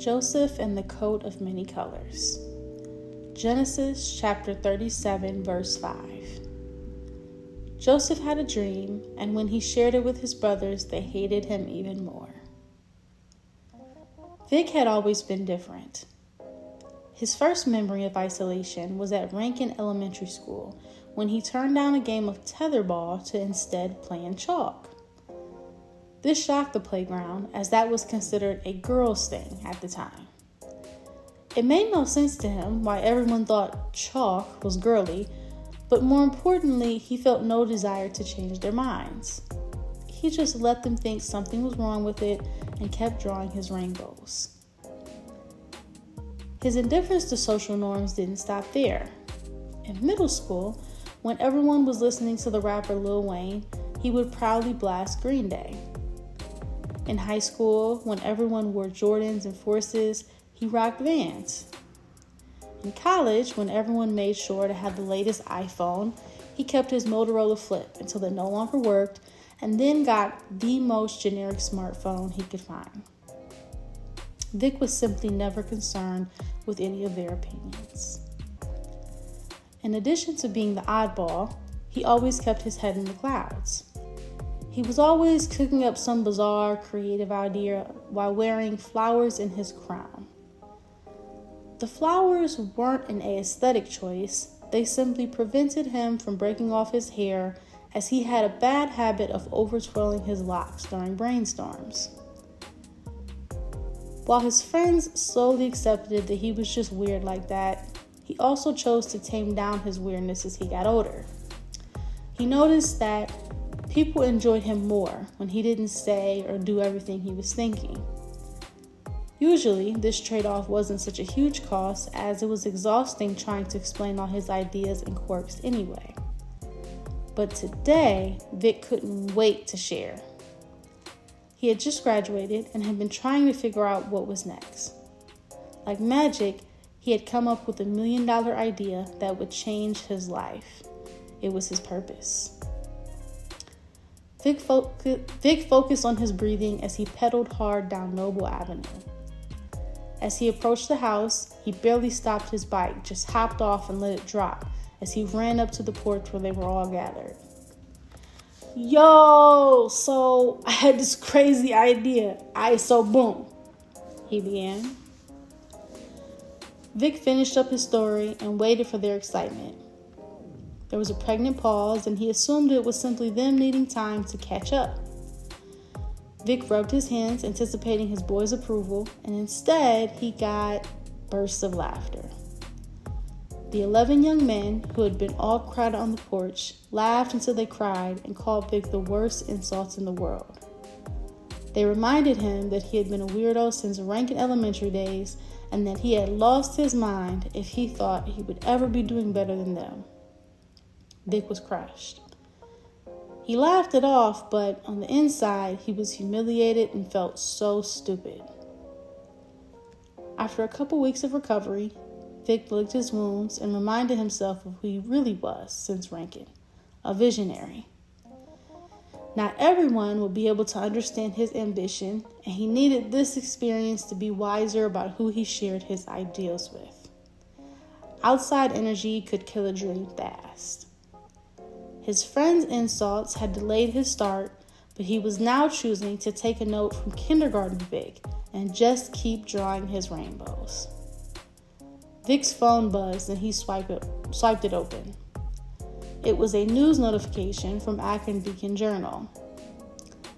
Joseph and the Coat of Many Colors. Genesis chapter 37, verse 5. Joseph had a dream, and when he shared it with his brothers, they hated him even more. Vic had always been different. His first memory of isolation was at Rankin Elementary School, when he turned down a game of tetherball to instead play in chalk. This shocked the playground, as that was considered a girl's thing at the time. It made no sense to him why everyone thought chalk was girly, but more importantly, he felt no desire to change their minds. He just let them think something was wrong with it and kept drawing his rainbows. His indifference to social norms didn't stop there. In middle school, when everyone was listening to the rapper Lil Wayne, he would proudly blast Green Day. In high school, when everyone wore Jordans and Forces, he rocked Vans. In college, when everyone made sure to have the latest iPhone, he kept his Motorola Flip until it no longer worked, and then got the most generic smartphone he could find. Vic was simply never concerned with any of their opinions. In addition to being the oddball, he always kept his head in the clouds. He was always cooking up some bizarre, creative idea while wearing flowers in his crown. The flowers weren't an aesthetic choice, they simply prevented him from breaking off his hair, as he had a bad habit of over-twirling his locks during brainstorms. While his friends slowly accepted that he was just weird like that, he also chose to tame down his weirdness as he got older. He noticed that people enjoyed him more when he didn't say or do everything he was thinking. Usually, this trade-off wasn't such a huge cost, as it was exhausting trying to explain all his ideas and quirks anyway. But today, Vic couldn't wait to share. He had just graduated and had been trying to figure out what was next. Like magic, he had come up with $1 million idea that would change his life. It was his purpose. Vic focused on his breathing as he pedaled hard down Noble Avenue. As he approached the house, he barely stopped his bike, just hopped off and let it drop as he ran up to the porch where they were all gathered. "Yo, so I had this crazy idea. So boom," he began. Vic finished up his story and waited for their excitement. There was a pregnant pause, and he assumed it was simply them needing time to catch up. Vic rubbed his hands, anticipating his boy's approval, and instead he got bursts of laughter. The 11 young men, who had been all crowded on the porch, laughed until they cried and called Vic the worst insults in the world. They reminded him that he had been a weirdo since Rankin Elementary days, and that he had lost his mind if he thought he would ever be doing better than them. Vic was crushed. He laughed it off, but on the inside, he was humiliated and felt so stupid. After a couple weeks of recovery, Vic licked his wounds and reminded himself of who he really was since Rankin, a visionary. Not everyone would be able to understand his ambition, and he needed this experience to be wiser about who he shared his ideals with. Outside energy could kill a dream fast. His friends' insults had delayed his start, but he was now choosing to take a note from kindergarten Vic and just keep drawing his rainbows. Vic's phone buzzed and he swiped it open. It was a news notification from Akron Beacon Journal.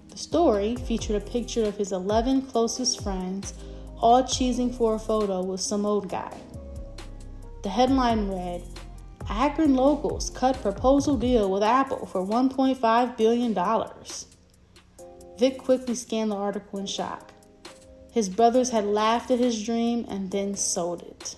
The story featured a picture of his 11 closest friends, all cheesing for a photo with some old guy. The headline read, "Akron locals cut proposal deal with Apple for $1.5 billion. Vic quickly scanned the article in shock. His brothers had laughed at his dream and then sold it.